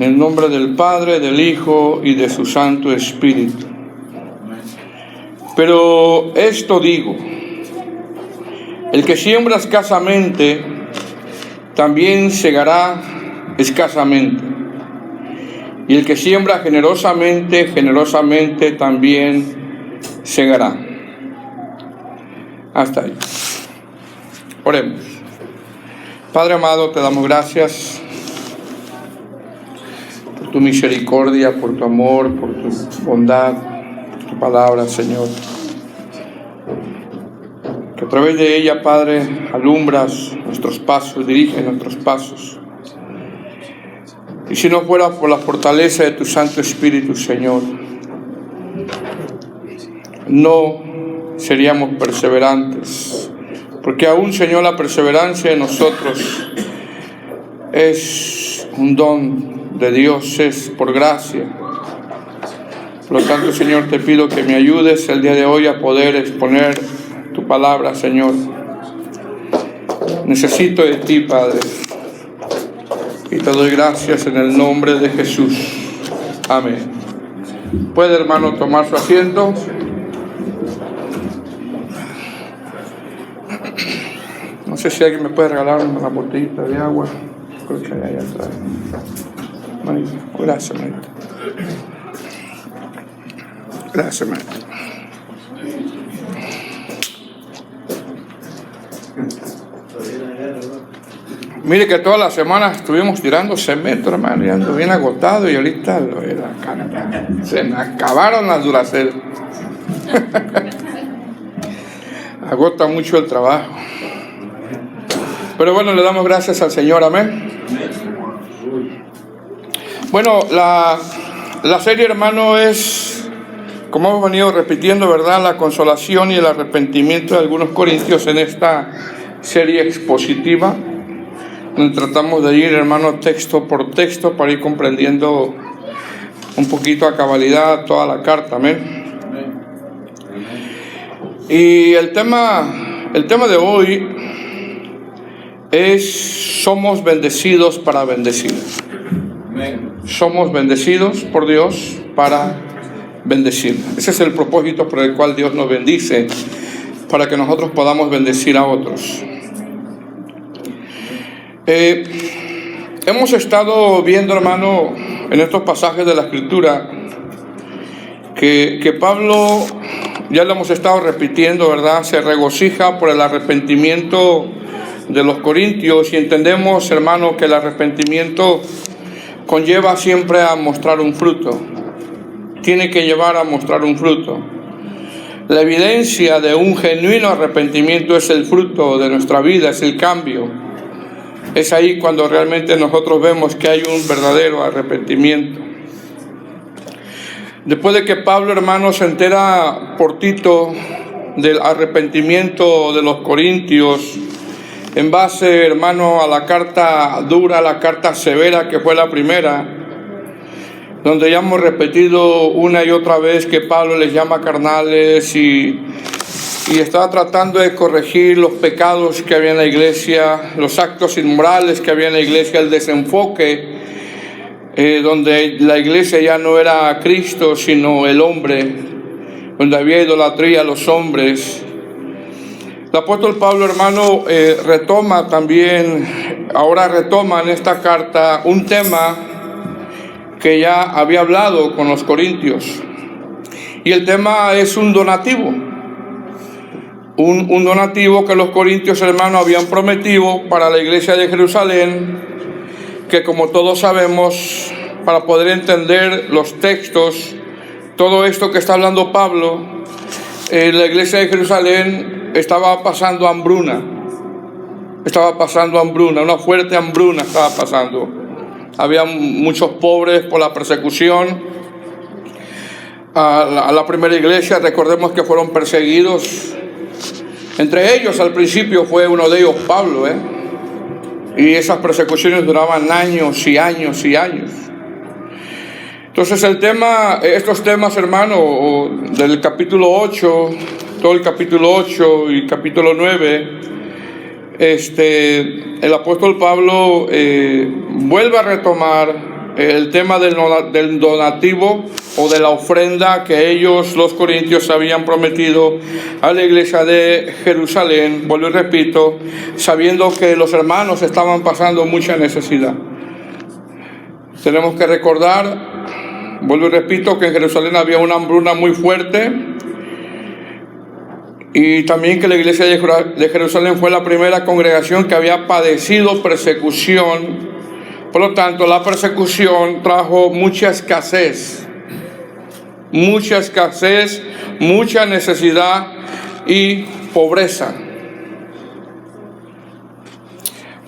En el nombre del Padre, del Hijo y de su Santo Espíritu. Pero esto digo: el que siembra escasamente, también segará escasamente. Y el que siembra generosamente, generosamente también segará. Hasta ahí. Oremos. Padre amado, te damos gracias por tu misericordia, por tu amor, por tu bondad, por tu palabra, Señor. Que a través de ella, Padre, alumbras nuestros pasos, diriges nuestros pasos. Y si no fuera por la fortaleza de tu Santo Espíritu, Señor, no seríamos perseverantes. Porque aún, Señor, la perseverancia de nosotros es un don de Dios, es por gracia. Por lo tanto, Señor, te pido que me ayudes el día de hoy a poder exponer tu palabra, Señor. Necesito de ti, Padre. Y te doy gracias en el nombre de Jesús. Amén. ¿Puede, hermano, tomar su asiento? No sé si alguien me puede regalar una botellita de agua. Creo que hay allá atrás. Gracias, maestro. Gracias, maestro. Mire que toda la semana estuvimos tirando cemento, hermano, y ando bien agotado, y ahorita se me acabaron las Duracell. Agota mucho el trabajo. Pero bueno, le damos gracias al Señor, amén. Bueno, la serie, hermano, es, como hemos venido repitiendo, ¿verdad?, la consolación y el arrepentimiento de algunos corintios en esta serie expositiva, donde tratamos de ir, hermano, texto por texto para ir comprendiendo un poquito a cabalidad toda la carta, amén. Y el tema de hoy es: somos bendecidos para bendecir. Somos bendecidos por Dios para bendecir. Ese es el propósito por el cual Dios nos bendice, para que nosotros podamos bendecir a otros. Hemos estado viendo, hermano, en estos pasajes de la Escritura que Pablo, ya lo hemos estado repitiendo, ¿verdad?, se regocija por el arrepentimiento de los corintios, y entendemos, hermano, que el arrepentimiento conlleva siempre a mostrar un fruto. Tiene que llevar a mostrar un fruto. La evidencia de un genuino arrepentimiento es el fruto de nuestra vida, es el cambio. Es ahí cuando realmente nosotros vemos que hay un verdadero arrepentimiento. Después de que Pablo, hermano, se entera por Tito del arrepentimiento de los corintios, en base, hermano, a la carta dura, la carta severa que fue la primera, donde ya hemos repetido una y otra vez que Pablo les llama carnales y está tratando de corregir los pecados que había en la iglesia, los actos inmorales que había en la iglesia, el desenfoque, donde la iglesia ya no era Cristo sino el hombre, donde había idolatría a los hombres. El apóstol Pablo, hermano, retoma en esta carta un tema que ya había hablado con los corintios. Y el tema es un donativo. Un donativo que los corintios, hermano, habían prometido para la iglesia de Jerusalén, que, como todos sabemos, para poder entender los textos, todo esto que está hablando Pablo, la iglesia de Jerusalén estaba pasando hambruna, una fuerte hambruna estaba pasando. Había muchos pobres por la persecución. A la primera iglesia, recordemos que fueron perseguidos. Entre ellos, al principio, fue uno de ellos Pablo, y esas persecuciones duraban años y años y años. Entonces estos temas, hermano, del capítulo 8, todo el capítulo 8 y capítulo 9, el apóstol Pablo vuelve a retomar el tema del donativo o de la ofrenda que ellos, los corintios, habían prometido a la iglesia de Jerusalén. Vuelvo y repito, sabiendo que los hermanos estaban pasando mucha necesidad. Tenemos que recordar, vuelvo y repito, que en Jerusalén había una hambruna muy fuerte, y también que la iglesia de Jerusalén fue la primera congregación que había padecido persecución. Por lo tanto, la persecución trajo mucha escasez, mucha necesidad y pobreza.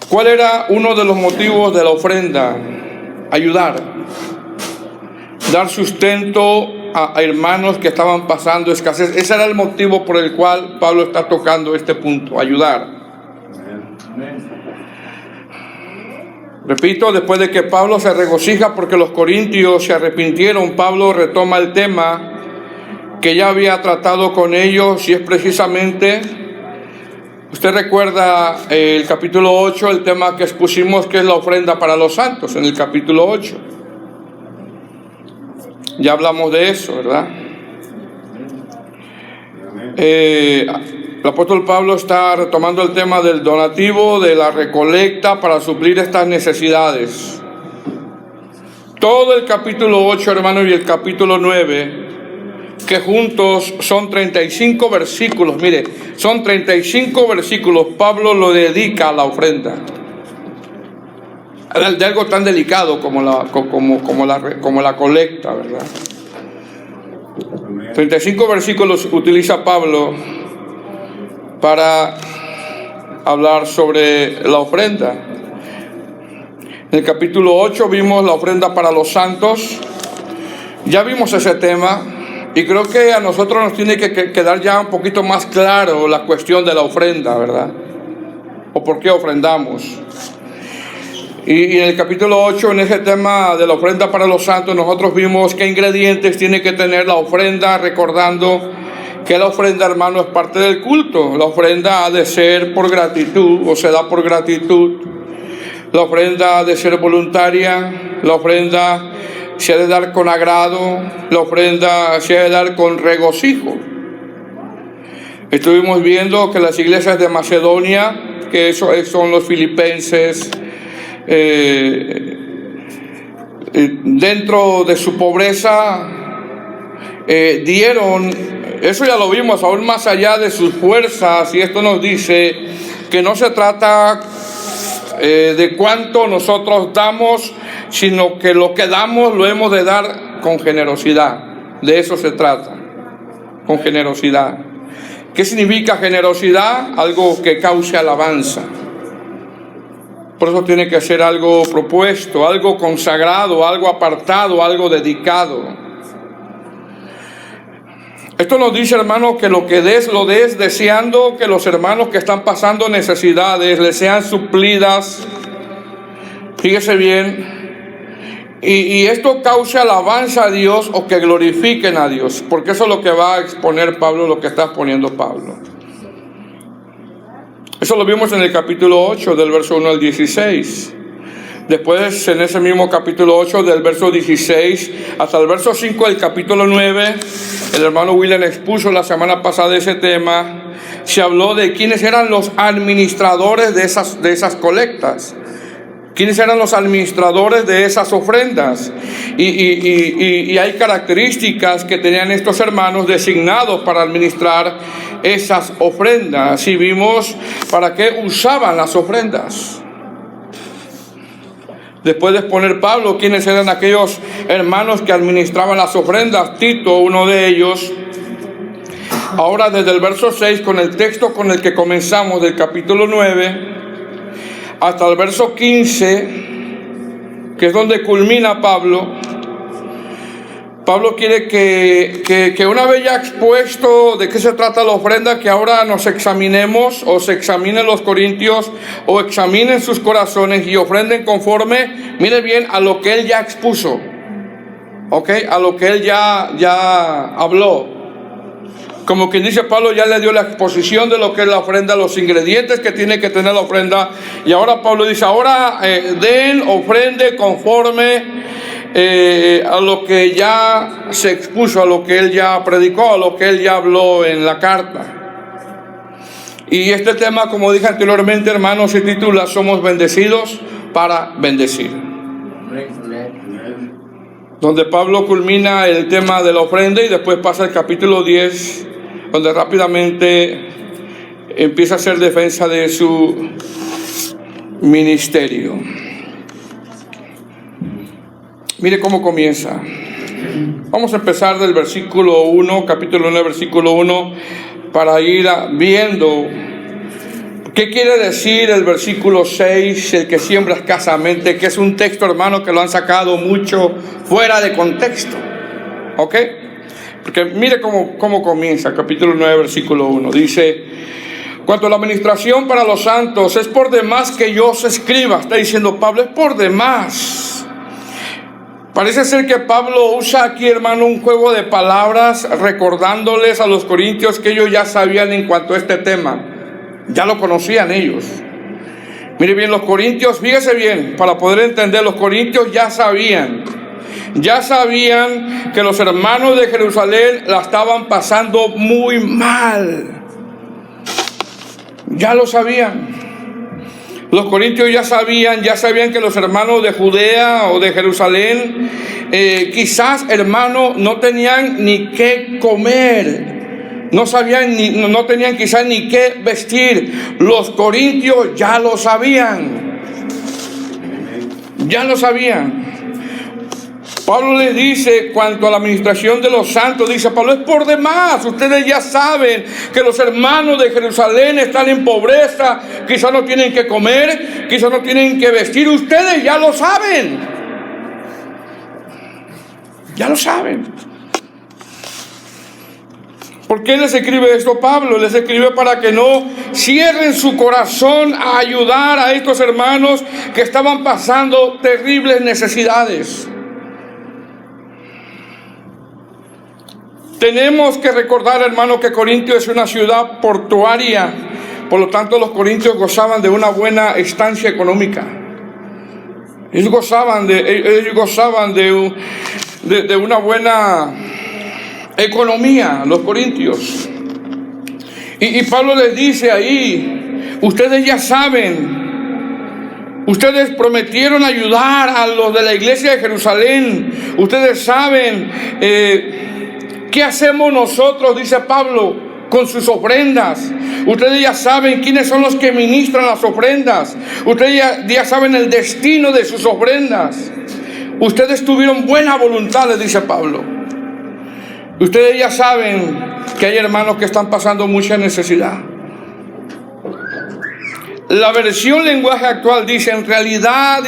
¿Cuál era uno de los motivos de la ofrenda? Ayudar, dar sustento a hermanos que estaban pasando escasez. Ese era el motivo por el cual Pablo está tocando este punto, ayudar. Repito, después de que Pablo se regocija porque los corintios se arrepintieron, Pablo retoma el tema que ya había tratado con ellos, y es precisamente, usted recuerda el capítulo 8, el tema que expusimos, que es la ofrenda para los santos, en el capítulo 8. Ya hablamos de eso, ¿verdad? El apóstol Pablo está retomando el tema del donativo, de la recolecta para suplir estas necesidades. Todo el capítulo 8, hermanos, y el capítulo 9, que juntos son 35 versículos. Mire, son 35 versículos. Pablo lo dedica a la ofrenda. De algo tan delicado como la colecta, ¿verdad? 35 versículos utiliza Pablo para hablar sobre la ofrenda. En el capítulo 8 vimos la ofrenda para los santos. Ya vimos ese tema, y creo que a nosotros nos tiene que quedar ya un poquito más claro la cuestión de la ofrenda, ¿verdad? O por qué ofrendamos. Y en el capítulo 8, en ese tema de la ofrenda para los santos, nosotros vimos qué ingredientes tiene que tener la ofrenda, recordando que la ofrenda, hermano, es parte del culto. La ofrenda ha de ser por gratitud, o se da por gratitud. La ofrenda ha de ser voluntaria. La ofrenda se ha de dar con agrado. La ofrenda se ha de dar con regocijo. Estuvimos viendo que las iglesias de Macedonia, que eso son los filipenses, dentro de su pobreza dieron, eso ya lo vimos, aún más allá de sus fuerzas. Y esto nos dice que no se trata de cuánto nosotros damos, sino que lo que damos lo hemos de dar con generosidad. De eso se trata, con generosidad. ¿Qué significa generosidad? Algo que cause alabanza. Por eso tiene que ser algo propuesto, algo consagrado, algo apartado, algo dedicado. Esto nos dice, hermano, que lo que des, lo des deseando que los hermanos que están pasando necesidades les sean suplidas. Fíjese bien. Y esto cause alabanza a Dios, o que glorifiquen a Dios. Porque eso es lo que va a exponer Pablo, lo que está exponiendo Pablo. Eso lo vimos en el capítulo 8, del verso 1 al 16. Después, en ese mismo capítulo 8, del verso 16 hasta el verso 5 del capítulo 9, el hermano William expuso la semana pasada ese tema. Se habló de quiénes eran los administradores de esas colectas. ¿Quiénes eran los administradores de esas ofrendas? Y hay características que tenían estos hermanos designados para administrar esas ofrendas. Y vimos para qué usaban las ofrendas. Después de exponer Pablo quiénes eran aquellos hermanos que administraban las ofrendas, Tito, uno de ellos. Ahora desde el verso 6, con el texto con el que comenzamos del capítulo 9, hasta el verso 15, que es donde culmina Pablo. Pablo quiere que una vez ya expuesto de qué se trata la ofrenda, que ahora nos examinemos, o se examinen los corintios, o examinen sus corazones y ofrenden conforme, mire bien, a lo que él ya expuso, ¿ok? A lo que él ya habló. Como quien dice, Pablo ya le dio la exposición de lo que es la ofrenda, los ingredientes que tiene que tener la ofrenda. Y ahora Pablo dice, ahora den, ofrende conforme a lo que ya se expuso, a lo que él ya predicó, a lo que él ya habló en la carta. Y este tema, como dije anteriormente, hermanos, se titula Somos bendecidos para bendecir. Donde Pablo culmina el tema de la ofrenda y después pasa al capítulo 10, donde rápidamente empieza a hacer defensa de su ministerio. Mire cómo comienza. Vamos a empezar del versículo 1, capítulo 1, versículo 1, para ir viendo qué quiere decir el versículo 6, el que siembra escasamente, que es un texto, hermano, que lo han sacado mucho fuera de contexto. ¿Ok? Porque mire cómo comienza, capítulo 9, versículo 1. Dice: cuanto a la administración para los santos, es por demás que yo os escriba. Está diciendo Pablo, es por demás. Parece ser que Pablo usa aquí, hermano, un juego de palabras, recordándoles a los corintios que ellos ya sabían en cuanto a este tema. Ya lo conocían ellos. Mire bien, los corintios, fíjese bien, para poder entender, los corintios ya sabían que los hermanos de Jerusalén la estaban pasando muy mal. Ya lo sabían. Los corintios ya sabían que los hermanos de Judea o de Jerusalén, quizás, hermano, no tenían ni qué comer, no tenían quizás ni qué vestir. Los corintios ya lo sabían. Pablo les dice, cuanto a la administración de los santos, dice Pablo, es por demás. Ustedes ya saben que los hermanos de Jerusalén están en pobreza, quizás no tienen que comer, quizás no tienen que vestir. Ustedes ya lo saben. Ya lo saben. ¿Por qué les escribe esto Pablo? Les escribe para que no cierren su corazón a ayudar a estos hermanos que estaban pasando terribles necesidades. Tenemos que recordar, hermano, que Corintio es una ciudad portuaria. Por lo tanto, los corintios gozaban de una buena estancia económica. Ellos gozaban de una buena economía, los corintios. Y Pablo les dice ahí, ustedes ya saben, ustedes prometieron ayudar a los de la iglesia de Jerusalén. Ustedes saben ¿qué hacemos nosotros? Dice Pablo, con sus ofrendas. Ustedes ya saben quiénes son los que ministran las ofrendas. Ustedes ya saben el destino de sus ofrendas. Ustedes tuvieron buena voluntad, les dice Pablo. Ustedes ya saben que hay hermanos que están pasando mucha necesidad. La versión lenguaje actual dice, en realidad,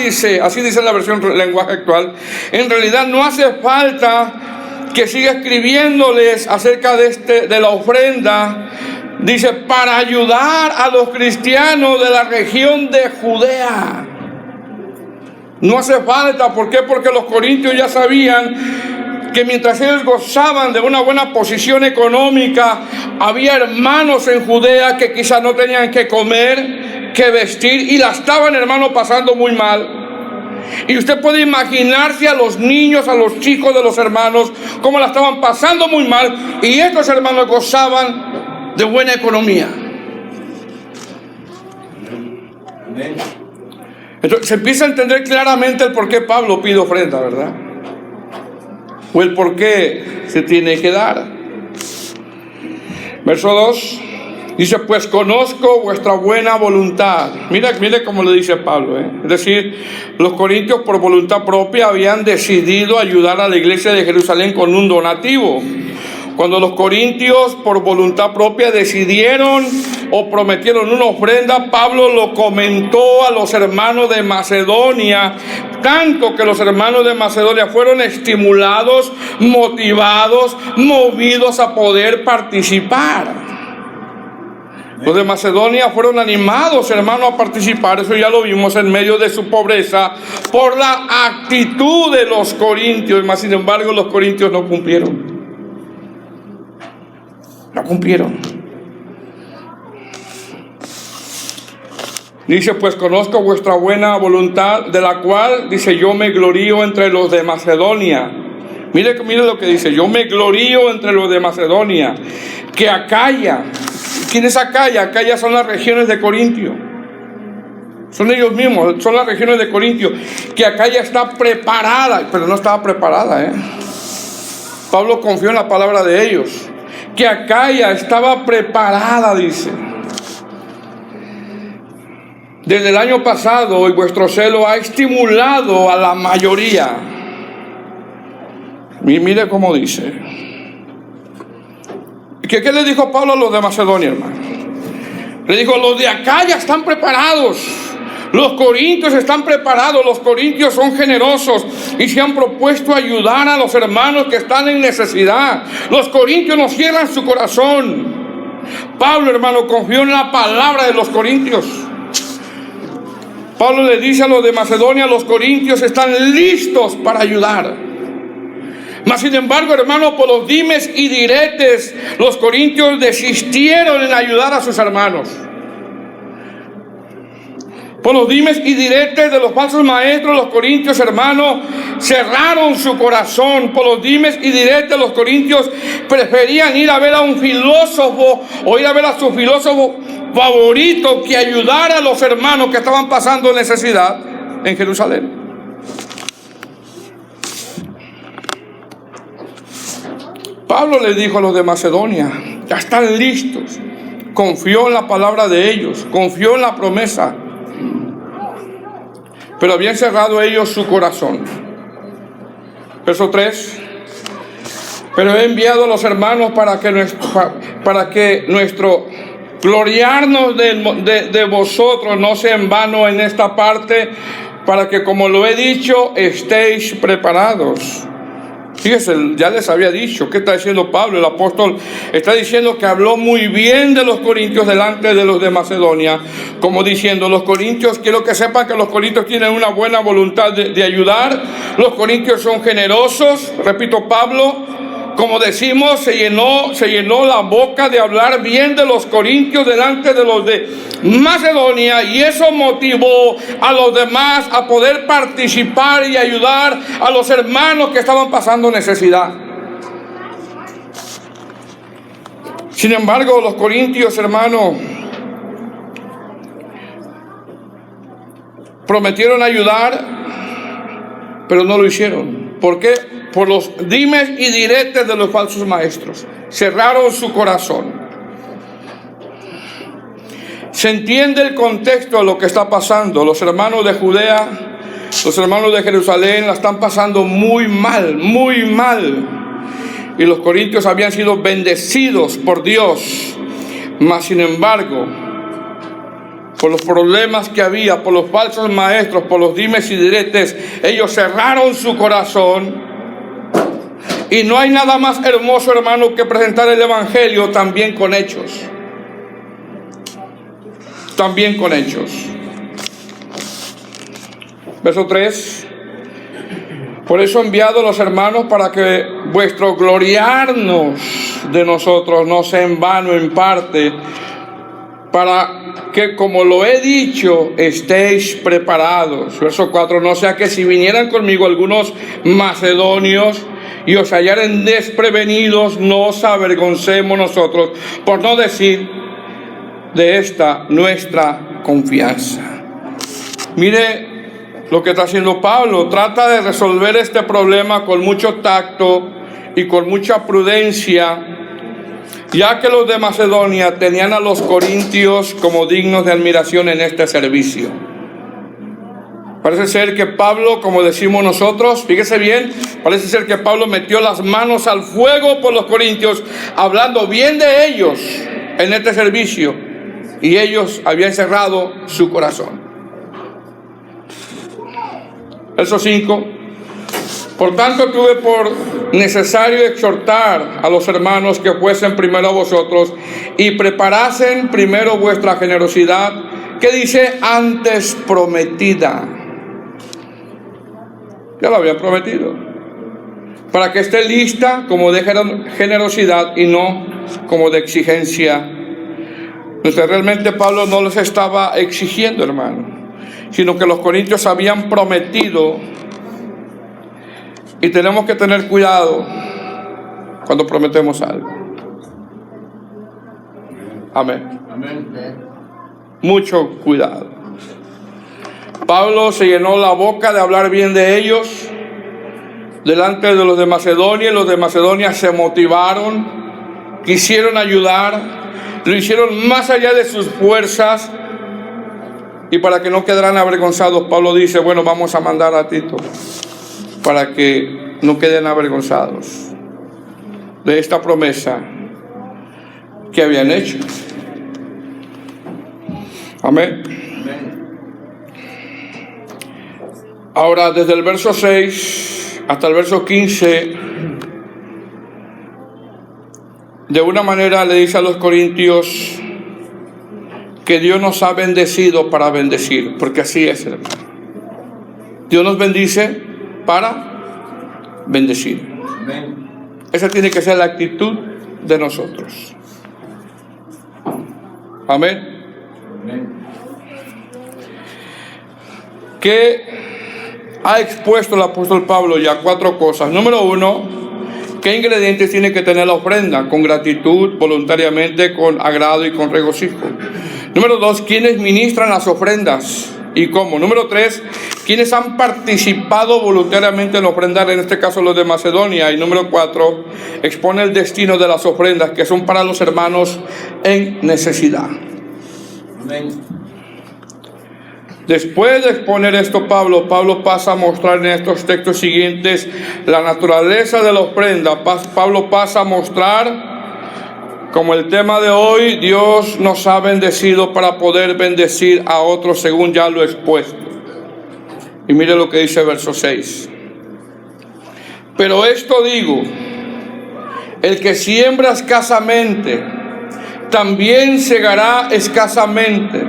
así dice la versión lenguaje actual, en realidad no hace falta que siga escribiéndoles acerca de la ofrenda. Dice, para ayudar a los cristianos de la región de Judea. No hace falta. ¿Por qué? Porque los corintios ya sabían que mientras ellos gozaban de una buena posición económica, había hermanos en Judea que quizás no tenían que comer, que vestir, y la estaban, hermano, pasando muy mal. Y usted puede imaginarse a los niños, a los chicos de los hermanos, cómo la estaban pasando muy mal, y estos hermanos gozaban de buena economía. Entonces se empieza a entender claramente el por qué Pablo pide ofrenda, ¿verdad? O el por qué se tiene que dar. Verso 2 dice, pues conozco vuestra buena voluntad. Mire cómo le dice Pablo, Es decir, los corintios por voluntad propia habían decidido ayudar a la iglesia de Jerusalén con un donativo. Cuando los corintios por voluntad propia decidieron o prometieron una ofrenda, Pablo lo comentó a los hermanos de Macedonia, tanto que los hermanos de Macedonia fueron estimulados, motivados, movidos a poder participar. Los de Macedonia fueron animados, hermanos, a participar. Eso ya lo vimos en medio de su pobreza por la actitud de los corintios. Mas, sin embargo, los corintios no cumplieron. Dice, pues conozco vuestra buena voluntad, de la cual, dice, yo me glorío entre los de Macedonia. Mire lo que dice, yo me glorío entre los de Macedonia, que Acaya. ¿Quién es Acaya? Acaya son las regiones de Corintio. Son ellos mismos, son las regiones de Corintio. Que Acaya está preparada, pero no estaba preparada, Pablo confió en la palabra de ellos. Que Acaya estaba preparada, dice. Desde el año pasado, y vuestro celo ha estimulado a la mayoría. Mire cómo dice. ¿Qué le dijo Pablo a los de Macedonia, hermano? Le dijo, los de Acaya están preparados. Los corintios están preparados. Los corintios son generosos y se han propuesto ayudar a los hermanos que están en necesidad. Los corintios no cierran su corazón. Pablo, hermano, confió en la palabra de los corintios. Pablo le dice a los de Macedonia, los corintios están listos para ayudar. Mas sin embargo, hermano, por los dimes y diretes, los corintios desistieron en ayudar a sus hermanos. Por los dimes y diretes de los falsos maestros, los corintios, hermanos, cerraron su corazón. Por los dimes y diretes, los corintios preferían ir a ver a un filósofo o ir a ver a su filósofo favorito que ayudara a los hermanos que estaban pasando necesidad en Jerusalén. Pablo les dijo a los de Macedonia, ya están listos. Confió en la palabra de ellos, confió en la promesa. Pero habían cerrado ellos su corazón. Verso 3. Pero he enviado a los hermanos para que nuestro gloriarnos de vosotros no sea en vano en esta parte, para que, como lo he dicho, estéis preparados. Fíjese, ya les había dicho. ¿Qué está diciendo Pablo? El apóstol está diciendo que habló muy bien de los corintios delante de los de Macedonia, como diciendo, los corintios, quiero que sepan que los corintios tienen una buena voluntad de ayudar. Los corintios son generosos. Repito, Pablo, como decimos, se llenó la boca de hablar bien de los corintios delante de los de Macedonia, y eso motivó a los demás a poder participar y ayudar a los hermanos que estaban pasando necesidad. Sin embargo, los corintios, hermanos, prometieron ayudar, pero no lo hicieron. ¿Por qué? Por los dimes y diretes de los falsos maestros. Cerraron su corazón. Se entiende el contexto de lo que está pasando. Los hermanos de Judea, los hermanos de Jerusalén la están pasando muy mal, muy mal. Y los corintios habían sido bendecidos por Dios. Mas sin embargo, por los problemas que había, por los falsos maestros, por los dimes y diretes, ellos cerraron su corazón. Y no hay nada más hermoso, hermano, que presentar el evangelio también con hechos. También con hechos. Verso 3. Por eso he enviado a los hermanos para que vuestro gloriarnos de nosotros no sea en vano en parte, para que, como lo he dicho, estéis preparados. Verso 4. No sea que si vinieran conmigo algunos macedonios y os hallaren desprevenidos, no os avergoncemos nosotros, por no decir de esta nuestra confianza. Mire lo que está haciendo Pablo. Trata de resolver este problema con mucho tacto y con mucha prudencia, ya que los de Macedonia tenían a los corintios como dignos de admiración en este servicio. Parece ser que Pablo, como decimos nosotros, fíjese bien, parece ser que Pablo metió las manos al fuego por los corintios, hablando bien de ellos en este servicio, y ellos habían cerrado su corazón. Verso 5. Por tanto, tuve por necesario exhortar a los hermanos que fuesen primero a vosotros y preparasen primero vuestra generosidad, que dice antes prometida. Ya lo habían prometido, para que esté lista como de generosidad y no como de exigencia. Entonces realmente Pablo no les estaba exigiendo, hermano, sino que los corintios habían prometido, y tenemos que tener cuidado cuando prometemos algo. Amén. Mucho cuidado. Pablo se llenó la boca de hablar bien de ellos delante de los de Macedonia, y los de Macedonia se motivaron, quisieron ayudar, lo hicieron más allá de sus fuerzas, y para que no quedaran avergonzados, Pablo dice: bueno, vamos a mandar a Tito para que no queden avergonzados de esta promesa que habían hecho. Amén. Ahora, desde el verso 6 hasta el verso 15, de una manera le dice a los corintios que Dios nos ha bendecido para bendecir, porque así es, hermano. Dios nos bendice para bendecir. Esa tiene que ser la actitud de nosotros. Amén. ¿Qué ha expuesto el apóstol Pablo? Ya 4 cosas. Número 1, ¿qué ingredientes tiene que tener la ofrenda? Con gratitud, voluntariamente, con agrado y con regocijo. Número 2, ¿quiénes ministran las ofrendas y cómo? Número 3, ¿quiénes han participado voluntariamente en ofrendar? En este caso los de Macedonia. Y número 4, expone el destino de las ofrendas, que son para los hermanos en necesidad. Amén. Después de exponer esto, Pablo pasa a mostrar en estos textos siguientes la naturaleza de la ofrenda. Pablo pasa a mostrar, como el tema de hoy, Dios nos ha bendecido para poder bendecir a otros, según ya lo he expuesto. Y mire lo que dice el verso 6. Pero esto digo: el que siembra escasamente, también segará escasamente.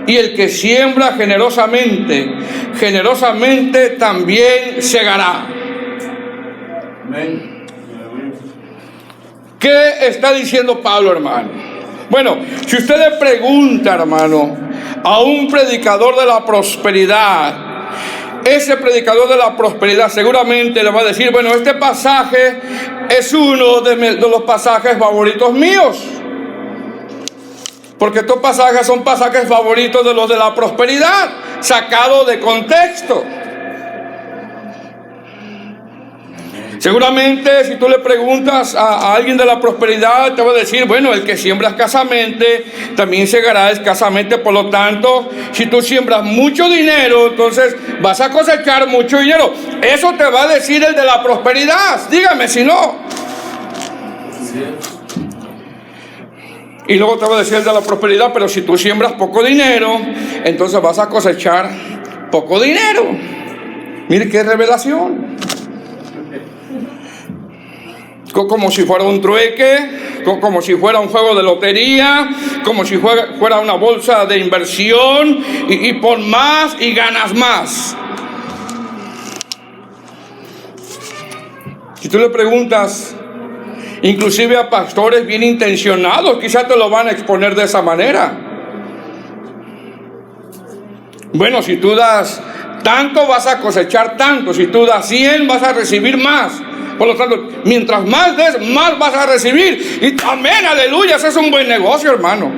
Y el que siembra generosamente, generosamente también segará. Amén. ¿Qué está diciendo Pablo, hermano? Bueno, si usted le pregunta, hermano, a un predicador de la prosperidad, ese predicador de la prosperidad seguramente le va a decir: bueno, este pasaje es uno de los pasajes favoritos míos. Porque estos pasajes son pasajes favoritos de los de la prosperidad, sacados de contexto. Seguramente si tú le preguntas a alguien de la prosperidad, te va a decir: bueno, el que siembra escasamente, también segará escasamente. Por lo tanto, si tú siembras mucho dinero, entonces vas a cosechar mucho dinero. Eso te va a decir el de la prosperidad. Dígame si no. Y luego te va a decir el de la prosperidad: pero si tú siembras poco dinero, entonces vas a cosechar poco dinero. Mire qué revelación. Como si fuera un trueque, como si fuera un juego de lotería, como si fuera una bolsa de inversión, y pon más y ganas más. Si tú le preguntas, inclusive a pastores bien intencionados, quizás te lo van a exponer de esa manera. Bueno, si tú das tanto, vas a cosechar tanto. Si tú das 100, vas a recibir más. Por lo tanto, mientras más des, más vas a recibir. Y amén, aleluya, ese es un buen negocio, hermano.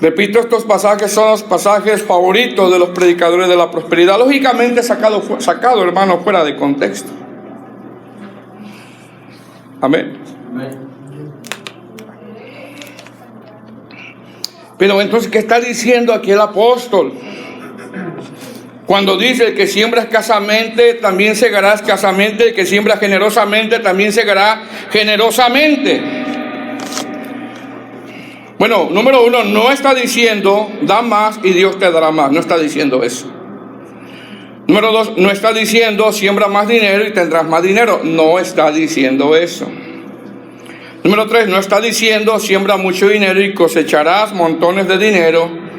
Repito, estos pasajes son los pasajes favoritos de los predicadores de la prosperidad. Lógicamente sacado, hermano, fuera de contexto. Amén. Pero entonces, ¿qué está diciendo aquí el apóstol? Cuando dice: el que siembra escasamente, también segará escasamente. El que siembra generosamente, también segará generosamente. Bueno, número 1, no está diciendo: da más y Dios te dará más. No está diciendo eso. Número 2, no está diciendo: siembra más dinero y tendrás más dinero. No está diciendo eso. Número 3, no está diciendo: siembra mucho dinero y cosecharás montones de dinero.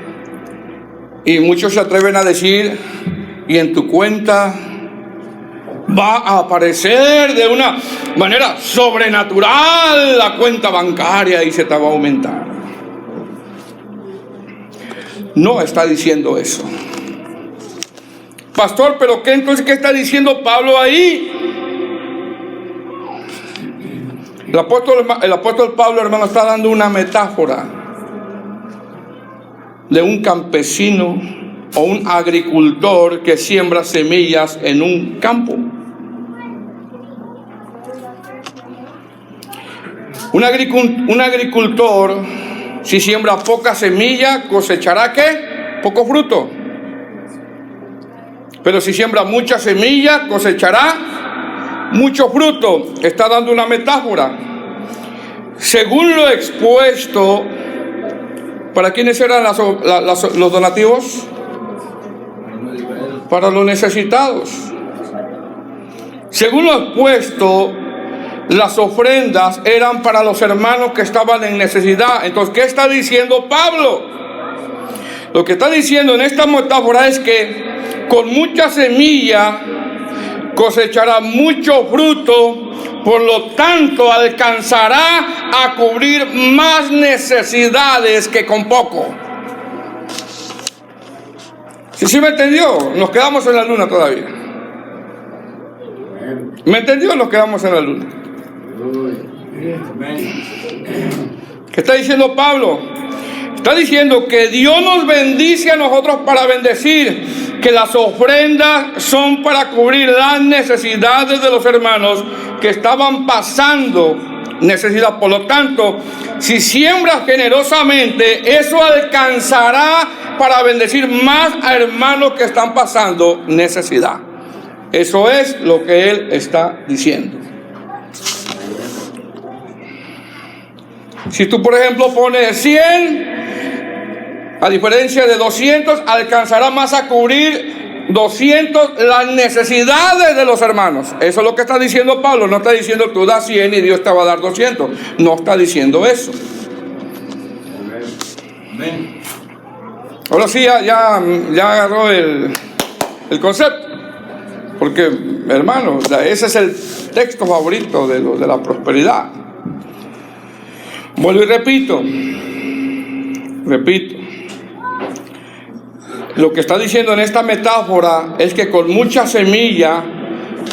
Y muchos se atreven a decir: y en tu cuenta Va a aparecer de una manera sobrenatural la cuenta bancaria y se te va a aumentar. No está diciendo eso. Pastor, ¿pero qué entonces qué está diciendo Pablo ahí? El apóstol Pablo, hermano, está dando una metáfora de un campesino o un agricultor que siembra semillas en un campo. Un agricultor, si siembra poca semilla, cosechará ¿qué? Poco fruto. Pero si siembra mucha semilla, cosechará mucho fruto. Está dando una metáfora. Según lo expuesto, ¿para quiénes eran los donativos? Para los necesitados. Según lo expuesto, las ofrendas eran para los hermanos que estaban en necesidad. Entonces, ¿qué está diciendo Pablo? Lo que está diciendo en esta metáfora es que con mucha semilla cosechará mucho fruto, por lo tanto alcanzará a cubrir más necesidades que con poco. ¿Sí me entendió? Nos quedamos en la luna todavía. ¿Me entendió? Nos quedamos en la luna. ¿Qué está diciendo Pablo? Está diciendo que Dios nos bendice a nosotros para bendecir, que las ofrendas son para cubrir las necesidades de los hermanos que estaban pasando necesidad. Por lo tanto, si siembras generosamente, eso alcanzará para bendecir más a hermanos que están pasando necesidad. Eso es lo que él está diciendo. Si tú, por ejemplo, pones 100, a diferencia de 200, alcanzará más a cubrir 200 las necesidades de los hermanos. Eso es lo que está diciendo Pablo. No está diciendo tú das 100 y Dios te va a dar 200. No está diciendo eso. Amén. Ahora sí, ya agarró el concepto. Porque, hermano, ese es el texto favorito de la prosperidad. Vuelvo y repito. Lo que está diciendo en esta metáfora es que con mucha semilla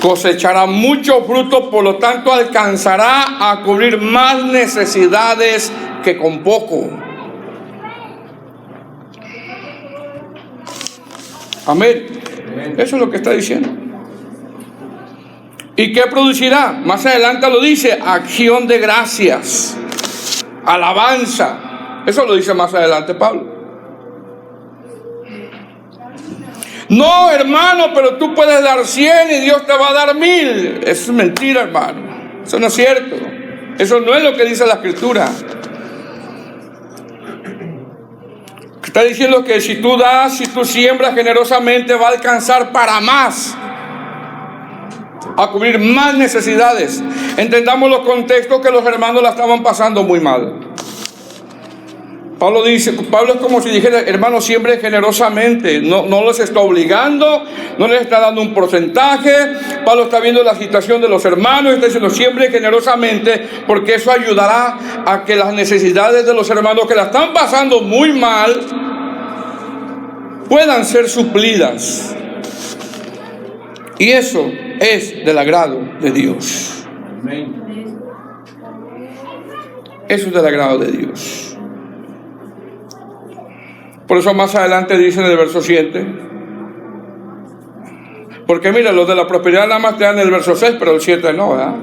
cosechará mucho fruto, por lo tanto alcanzará a cubrir más necesidades que con poco. Amén. Eso es lo que está diciendo. ¿Y qué producirá? Más adelante lo dice, acción de gracias, alabanza. Eso lo dice más adelante Pablo. No, hermano, pero tú puedes dar 100 y Dios te va a dar 1000. Eso es mentira, hermano. Eso no es cierto. Eso no es lo que dice la Escritura. Está diciendo que si tú das, si tú siembras generosamente, va a alcanzar para más, a cubrir más necesidades. Entendamos los contextos, que los hermanos la estaban pasando muy mal. Pablo es como si dijera, hermanos, siembren generosamente. No los está obligando, no les está dando un porcentaje. Pablo está viendo la situación de los hermanos y está diciendo, siembren generosamente, porque eso ayudará a que las necesidades de los hermanos que la están pasando muy mal puedan ser suplidas. Y eso es del agrado de Dios. Eso es del agrado de Dios. Por eso más adelante dice en el verso 7. Porque mira, los de la prosperidad nada más te dan el verso 6, pero el 7 no, ¿verdad?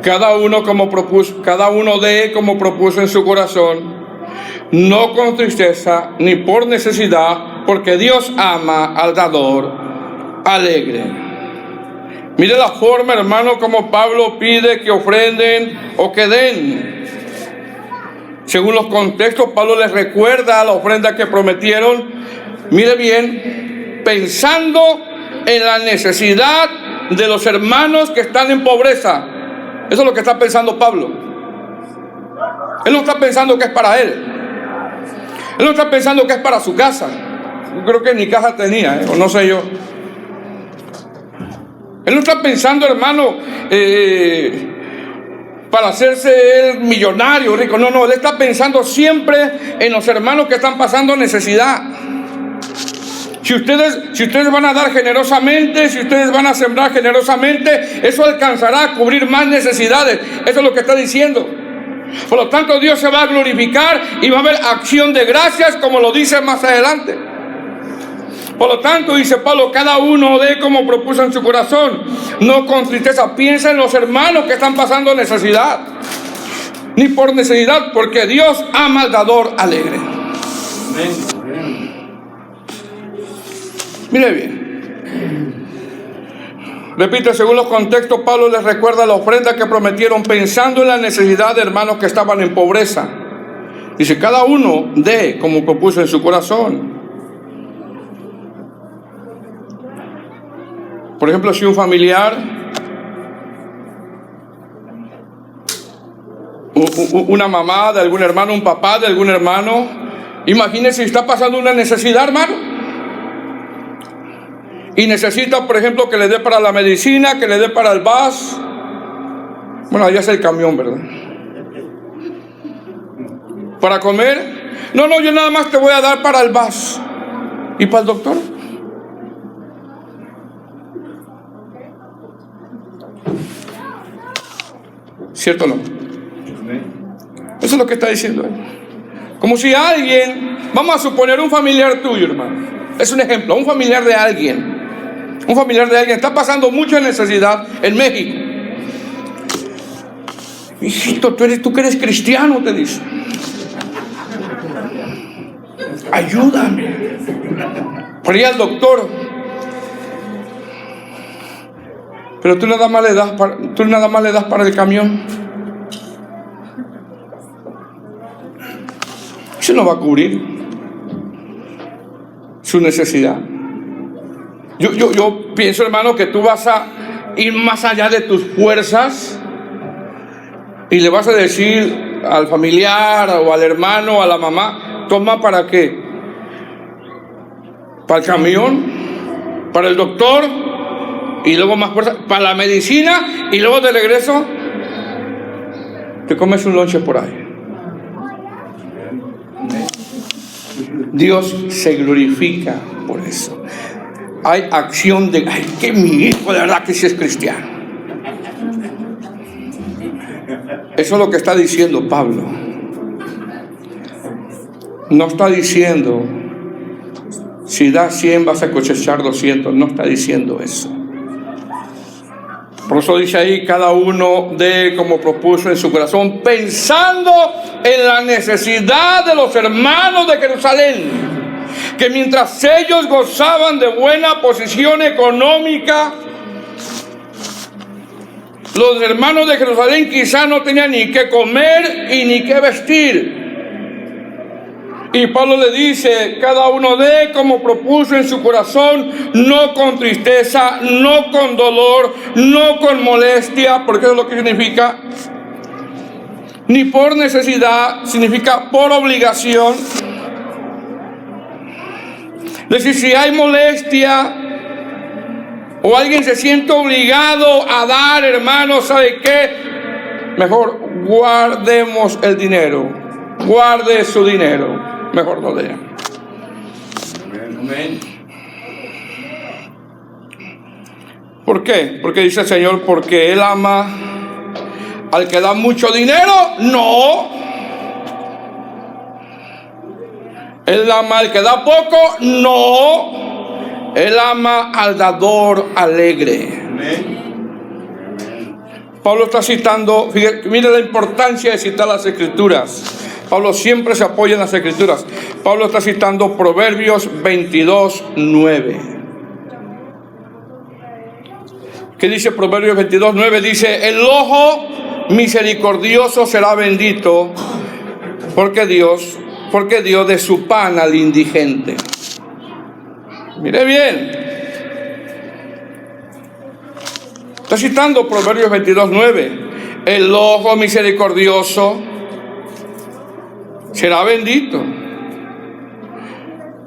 Cada uno dé como propuso en su corazón, no con tristeza ni por necesidad, porque Dios ama al dador alegre. Mire la forma, hermano, como Pablo pide que ofrenden o que den. Según los contextos, Pablo les recuerda la ofrenda que prometieron. Mire bien, pensando en la necesidad de los hermanos que están en pobreza. Eso es lo que está pensando Pablo. Él no está pensando que es para él. Él no está pensando que es para su casa. Yo creo que ni casa tenía, o no sé yo. Él no está pensando, hermano, para hacerse él millonario, rico. No, él está pensando siempre en los hermanos que están pasando necesidad. Si ustedes van a dar generosamente, si ustedes van a sembrar generosamente, eso alcanzará a cubrir más necesidades. Eso es lo que está diciendo. Por lo tanto, Dios se va a glorificar y va a haber acción de gracias, como lo dice más adelante. Por lo tanto, dice Pablo, cada uno dé como propuso en su corazón, no con tristeza. Piensa en los hermanos que están pasando necesidad, ni por necesidad, porque Dios ama al dador alegre. Amén. Mire bien. Repite, según los contextos, Pablo les recuerda la ofrenda que prometieron pensando en la necesidad de hermanos que estaban en pobreza. Dice, cada uno dé como propuso en su corazón. Por ejemplo, si un familiar, una mamá de algún hermano, un papá de algún hermano, imagínese si está pasando una necesidad, hermano, y necesita, por ejemplo, que le dé para la medicina, que le dé para el bus. Bueno, allá es el camión, ¿verdad? Para comer. No, yo nada más te voy a dar para el bus. ¿Y para el doctor? ¿Cierto o no? Eso es lo que está diciendo él. Como si alguien, vamos a suponer un familiar tuyo, hermano. Es un ejemplo, un familiar de alguien. Un familiar de alguien está pasando mucha necesidad en México. Hijito, tú que eres cristiano, te dice. Ayúdame. Por ir al doctor. Pero tú nada más le das para el camión. Eso no va a cubrir su necesidad. Yo pienso, hermano, que tú vas a ir más allá de tus fuerzas y le vas a decir al familiar o al hermano o a la mamá, toma, ¿para qué? Para el camión, para el doctor, y luego más fuerza para la medicina, y luego de regreso te comes un lonche por ahí. Dios se glorifica por eso. Hay acción de, ay, que mi hijo de verdad que sí es cristiano. Eso es lo que está diciendo Pablo. No está diciendo, si das 100 vas a cosechar 200. No está diciendo eso. Por eso dice ahí, cada uno dé como propuso en su corazón, pensando en la necesidad de los hermanos de Jerusalén, que mientras ellos gozaban de buena posición económica, los hermanos de Jerusalén quizá no tenían ni qué comer y ni qué vestir. Y Pablo le dice, cada uno dé como propuso en su corazón, no con tristeza, no con dolor, no con molestia, porque eso es lo que significa, ni por necesidad, significa por obligación. Es decir, si hay molestia o alguien se siente obligado a dar, hermano, ¿sabe qué? Mejor guardemos el dinero, guarde su dinero. Mejor no dé. Amén. ¿Por qué? Porque dice el Señor, porque Él ama al que da mucho dinero. No. Él ama al que da poco. No. Él ama al dador alegre. Amén. Pablo está citando, mire la importancia de citar las Escrituras. Pablo siempre se apoya en las Escrituras. Pablo está citando Proverbios 22:9. ¿Qué dice Proverbios 22:9? Dice, el ojo misericordioso será bendito, porque Dios de su pan al indigente. Mire bien. Está citando Proverbios 22:9. El ojo misericordioso será bendito,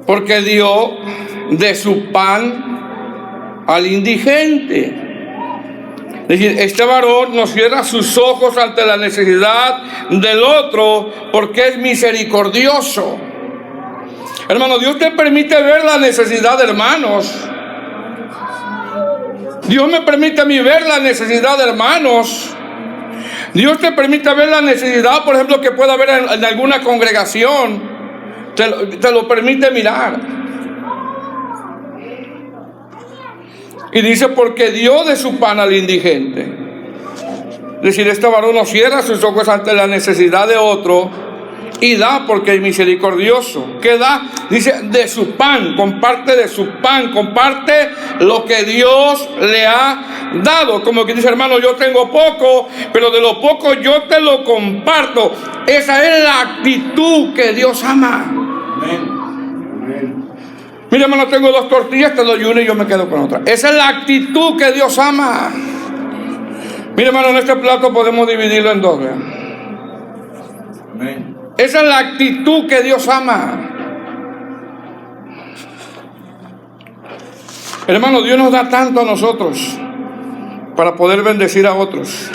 porque dio de su pan al indigente. Es decir, este varón no cierra sus ojos ante la necesidad del otro porque es misericordioso. Hermano, Dios te permite ver la necesidad de hermanos. Dios me permite a mí ver la necesidad de hermanos. Dios te permite ver la necesidad, por ejemplo, que pueda haber en alguna congregación. Te lo permite mirar. Y dice, porque dio de su pan al indigente. Es decir, este varón no cierra sus ojos ante la necesidad de otro y da porque es misericordioso. ¿Qué da? Dice, de su pan, comparte de su pan, comparte lo que Dios le ha dado. Como que dice, hermano, yo tengo poco, pero de lo poco yo te lo comparto. Esa es la actitud que Dios ama. Amén. Mira, hermano, tengo 2 tortillas, te doy una y yo me quedo con otra. Esa es la actitud que Dios ama. Mira, hermano, en este plato podemos dividirlo en 2, vean. Amén. Esa es la actitud que Dios ama. Hermano, Dios nos da tanto a nosotros para poder bendecir a otros.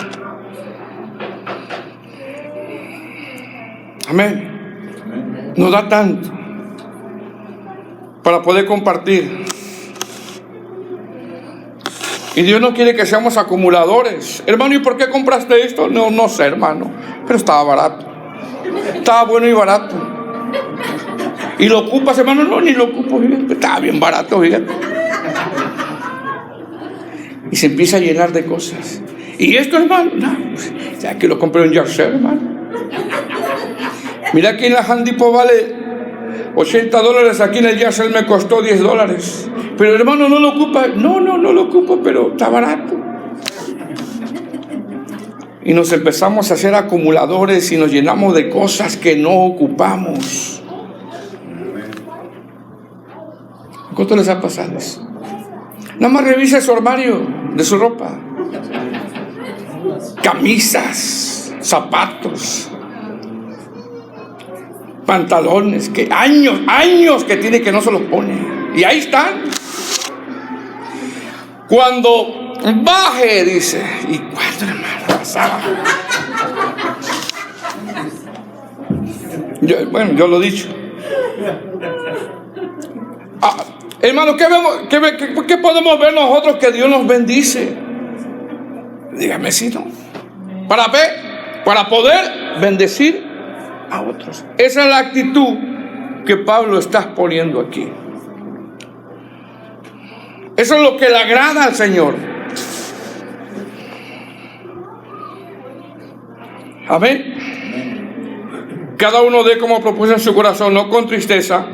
Amén. Nos da tanto para poder compartir. Y Dios no quiere que seamos acumuladores. Hermano, ¿y por qué compraste esto? No sé, hermano, pero estaba barato. Estaba bueno y barato. ¿Y lo ocupas, hermano? No, ni lo ocupo, fíjate. Estaba bien barato, fíjate. Y se empieza a llenar de cosas. ¿Y esto, hermano? No, ya que lo compré en Yarcel, hermano. Mira, aquí en la Home Depot vale $80. Aquí en el Yarcel me costó $10. Pero, hermano, ¿no lo ocupa? No lo ocupo, pero está barato. Y nos empezamos a hacer acumuladores y nos llenamos de cosas que no ocupamos. ¿Cuánto les ha pasado eso? Nada más revisa su armario de su ropa. Camisas, zapatos, pantalones, que años que tiene que no se los pone. Y ahí están. Cuando baje, dice, ¿y cuánto, hermano? Pasaba. Yo lo he dicho. Hermano, ¿qué podemos ver nosotros que Dios nos bendice? Dígame si no. Para poder bendecir a otros. Esa es la actitud que Pablo está poniendo aquí. Eso es lo que le agrada al Señor. Amén. Cada uno dé como propuesta en su corazón, no con tristeza,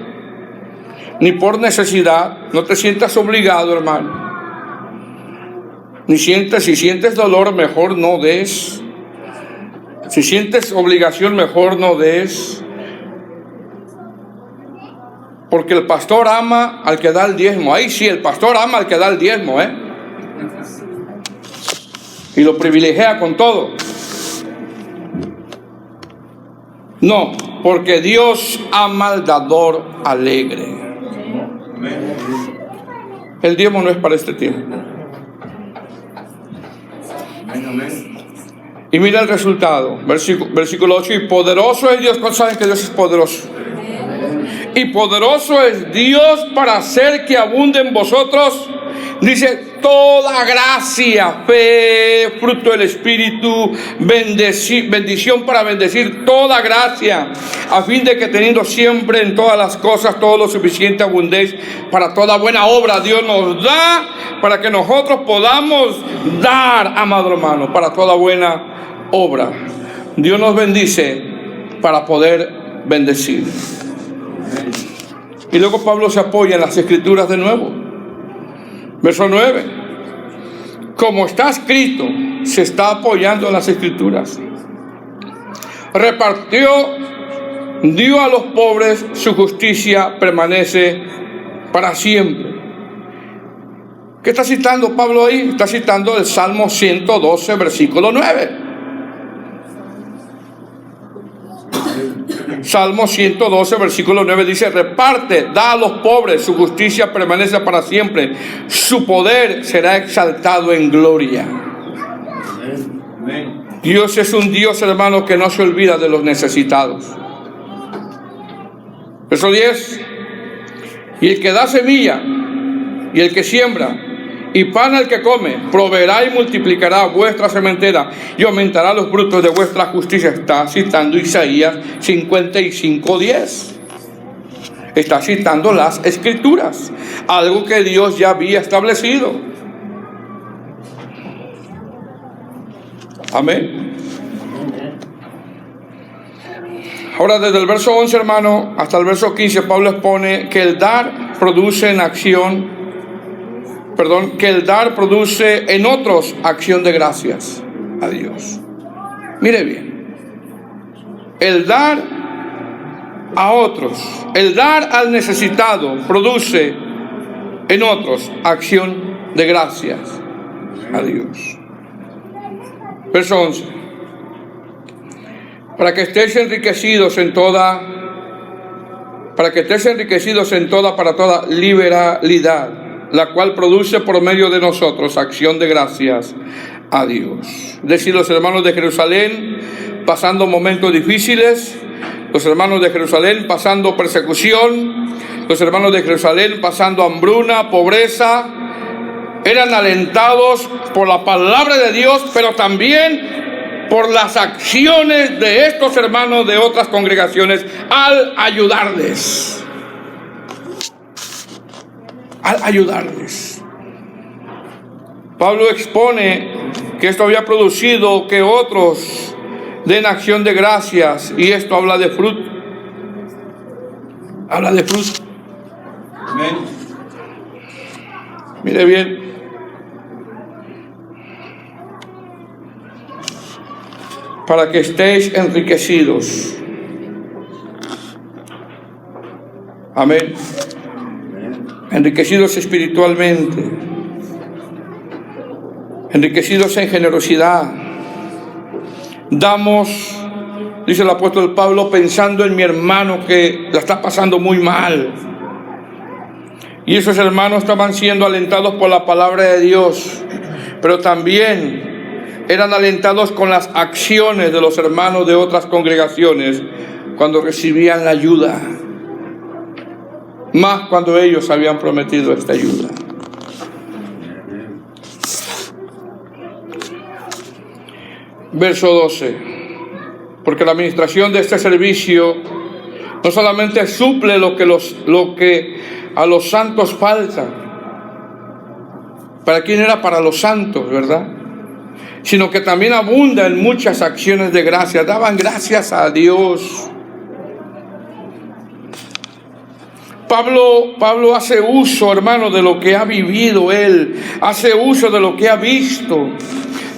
ni por necesidad. No te sientas obligado, hermano. Si sientes dolor, mejor no des. Si sientes obligación, mejor no des. Porque el pastor ama al que da el diezmo. Ahí sí, el pastor ama al que da el diezmo, y lo privilegia con todo. No, porque Dios ama al dador alegre. El diezmo no es para este tiempo. Y mira el resultado, versículo 8. Y poderoso es Dios. ¿Cuántos saben que Dios es poderoso? Y poderoso es Dios para hacer que abunde en vosotros, dice, toda gracia, fe, fruto del Espíritu, bendición para bendecir toda gracia, a fin de que teniendo siempre en todas las cosas todo lo suficiente abundéis para toda buena obra. Dios nos da para que nosotros podamos dar, amado hermano, para toda buena obra. Dios nos bendice para poder bendecir. Y luego Pablo se apoya en las Escrituras de nuevo. Verso 9. Como está escrito, se está apoyando en las Escrituras. Repartió, dio a los pobres, su justicia permanece para siempre. ¿Qué está citando Pablo ahí? Está citando el Salmo 112, versículo 9. Salmo 112, versículo 9 dice, reparte, da a los pobres, su justicia permanece para siempre, su poder será exaltado en gloria. Dios es un Dios, hermano, que no se olvida de los necesitados. Verso 10. Y el que da semilla y el que siembra y pan al que come, proveerá y multiplicará vuestra sementera y aumentará los frutos de vuestra justicia. Está citando Isaías 55:10. Está citando las Escrituras, algo que Dios ya había establecido. Amén. Ahora, desde el verso 11, hermano, hasta el verso 15, Pablo expone que el dar produce en otros acción de gracias a Dios. Mire bien, el dar a otros, el dar al necesitado produce en otros acción de gracias a Dios. Verso 11. Para que estéis enriquecidos en toda para toda liberalidad, la cual produce por medio de nosotros acción de gracias a Dios. Es decir, los hermanos de Jerusalén pasando momentos difíciles, los hermanos de Jerusalén pasando persecución, los hermanos de Jerusalén pasando hambruna, pobreza, eran alentados por la palabra de Dios, pero también por las acciones de estos hermanos de otras congregaciones al ayudarles. Pablo expone que esto había producido que otros den acción de gracias, y esto habla de fruto. Amén. Mire bien. Para que estéis enriquecidos. Amén. Enriquecidos espiritualmente. Enriquecidos en generosidad. Damos, dice el apóstol Pablo, pensando en mi hermano que la está pasando muy mal. Y esos hermanos estaban siendo alentados por la palabra de Dios, pero también eran alentados con las acciones de los hermanos de otras congregaciones cuando recibían la ayuda, más cuando ellos habían prometido esta ayuda. Verso 12. Porque la administración de este servicio no solamente suple lo que a los santos falta. ¿Para quién era? Para los santos, ¿verdad? Sino que también abunda en muchas acciones de gracia. Daban gracias a Dios. Pablo hace uso, hermano, de lo que ha vivido él. Hace uso de lo que ha visto.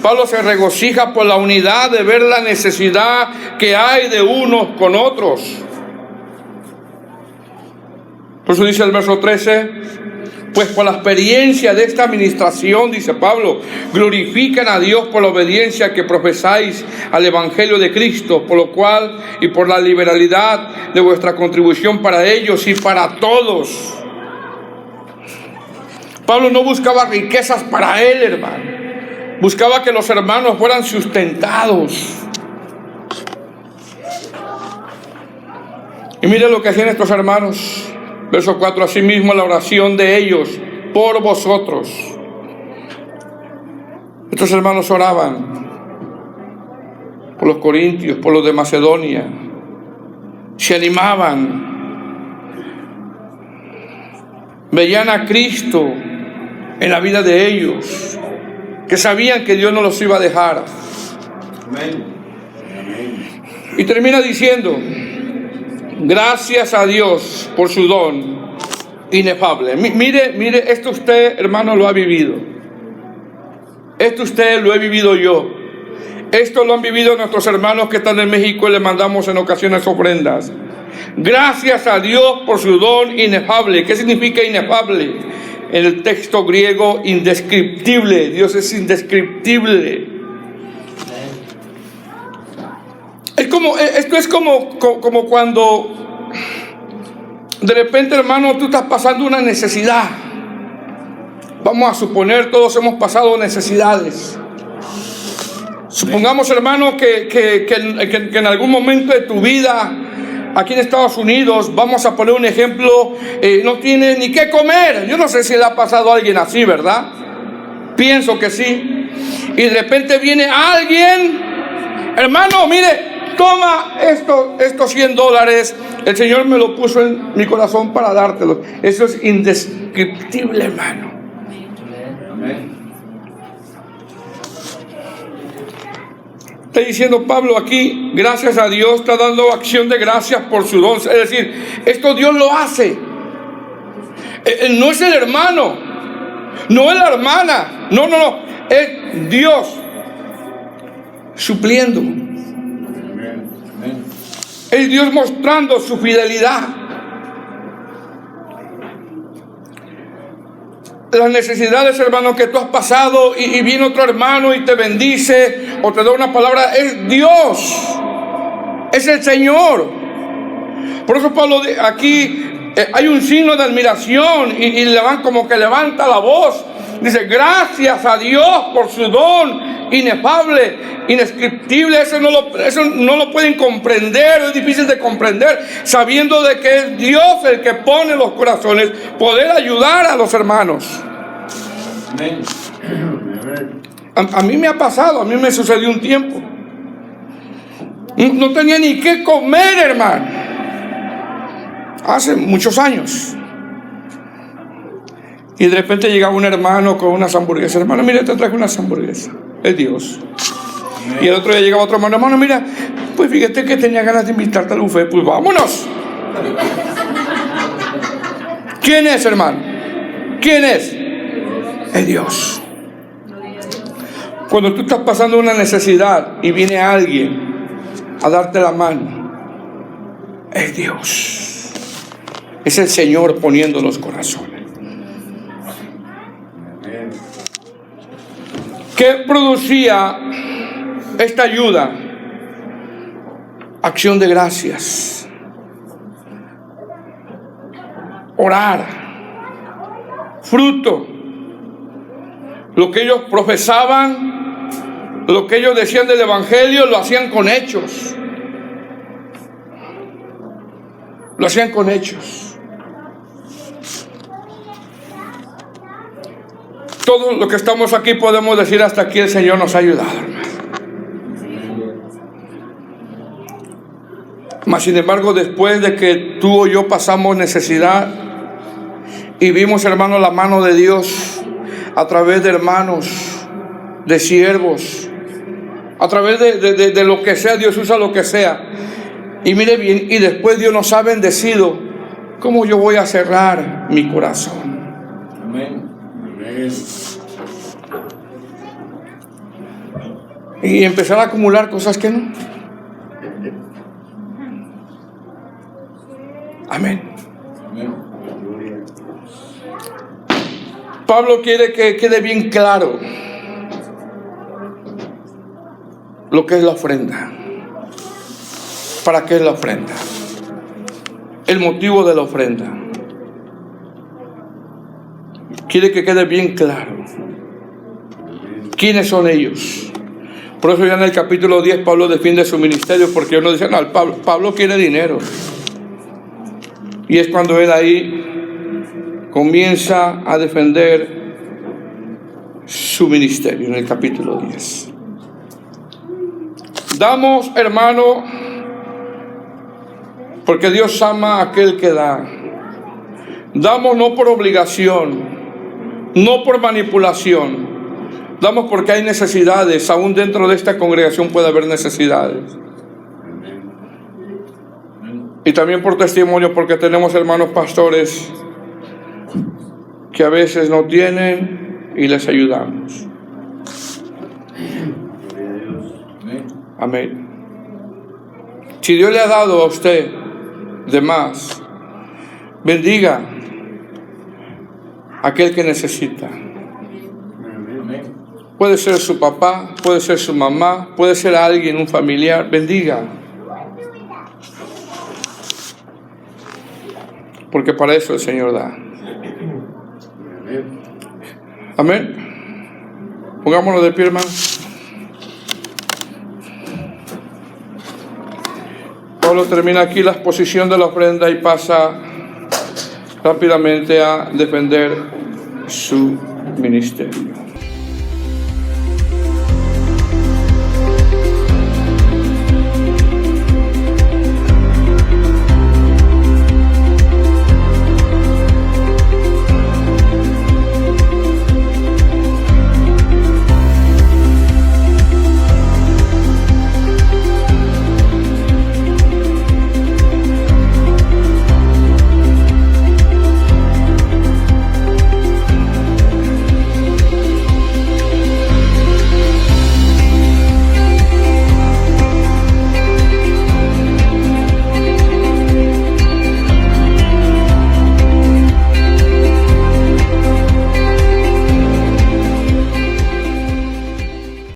Pablo se regocija por la unidad de ver la necesidad que hay de unos con otros. Por eso dice el verso 13, pues por la experiencia de esta administración, dice Pablo, glorifican a Dios por la obediencia que profesáis al Evangelio de Cristo, por lo cual y por la liberalidad de vuestra contribución para ellos y para todos. Pablo no buscaba riquezas para él, hermano. Buscaba que los hermanos fueran sustentados. Y mire lo que hacían estos hermanos. Verso 4, asimismo la oración de ellos por vosotros. Estos hermanos oraban por los corintios, por los de Macedonia. Se animaban. Veían a Cristo en la vida de ellos, que sabían que Dios no los iba a dejar. Amén. Y termina diciendo, gracias a Dios por su don inefable. Mire, esto usted, hermano, lo ha vivido. Esto usted lo he vivido yo. Esto lo han vivido nuestros hermanos que están en México y les mandamos en ocasiones ofrendas. Gracias a Dios por su don inefable. ¿Qué significa inefable? En el texto griego, indescriptible. Dios es indescriptible. Esto es como cuando de repente, hermano, tú estás pasando una necesidad. Vamos a suponer, todos hemos pasado necesidades. Supongamos, hermano, que en algún momento de tu vida, aquí en Estados Unidos, vamos a poner un ejemplo, no tienes ni qué comer. Yo no sé si le ha pasado a alguien así, ¿verdad? Pienso que sí. Y de repente viene alguien, hermano, mire, toma estos $100. El Señor me lo puso en mi corazón para dártelo. Eso es indescriptible, hermano. Amén. Está diciendo Pablo aquí, gracias a Dios, está dando acción de gracias por su don. Es decir, esto Dios lo hace. No es el hermano, no es la hermana, no, es Dios supliendo. Es Dios mostrando su fidelidad. Las necesidades, hermano, que tú has pasado y viene otro hermano y te bendice o te da una palabra, es Dios, es el Señor. Por eso Pablo aquí hay un signo de admiración y como que levanta la voz. Dice, gracias a Dios por su don inefable, indescriptible. Eso no lo pueden comprender, es difícil de comprender, sabiendo de que es Dios el que pone en los corazones poder ayudar a los hermanos. Amén. A mí me ha pasado, a mí me sucedió un tiempo. No tenía ni qué comer, hermano. Hace muchos años. Y de repente llegaba un hermano con unas hamburguesas. Hermano, mira, te traje unas hamburguesas. Es Dios. Amén. Y el otro día llegaba otro hermano. Hermano, mira, pues fíjate que tenía ganas de invitarte al buffet. Pues vámonos. ¿Quién es, hermano? ¿Quién es? Es Dios. Cuando tú estás pasando una necesidad y viene alguien a darte la mano, es Dios. Es el Señor poniendo los corazones. ¿Qué producía esta ayuda? Acción de gracias. Orar. Fruto. Lo que ellos profesaban, lo que ellos decían del Evangelio, lo hacían con hechos. Lo hacían con hechos. Todos los que estamos aquí podemos decir hasta aquí el Señor nos ha ayudado, hermano. Mas sin embargo, después de que tú o yo pasamos necesidad y vimos, hermano, la mano de Dios a través de hermanos, de siervos, a través de lo que sea, Dios usa lo que sea. Y mire bien, y después Dios nos ha bendecido, ¿cómo yo voy a cerrar mi corazón? Amén. Y empezar a acumular cosas que no. Amén. Pablo quiere que quede bien claro lo que es la ofrenda. ¿Para qué es la ofrenda? El motivo de la ofrenda. Quiere que quede bien claro quiénes son ellos. Por eso ya en el capítulo 10 Pablo defiende su ministerio, porque uno dice, no, Pablo quiere dinero. Y es cuando él ahí comienza a defender su ministerio en el capítulo 10. Damos, hermano, porque Dios ama a aquel que da. Damos no por obligación, no por manipulación. Damos porque hay necesidades. Aún dentro de esta congregación puede haber necesidades. Y también por testimonio, porque tenemos hermanos pastores que a veces no tienen y les ayudamos. Amén. Si Dios le ha dado a usted de más, bendiga a aquel que necesita. Puede ser su papá, puede ser su mamá, puede ser alguien, un familiar. Bendiga. Porque para eso el Señor da. Amén. Pongámonos de pie, hermanos. Pablo termina aquí la exposición de la ofrenda y pasa rápidamente a defender su ministerio.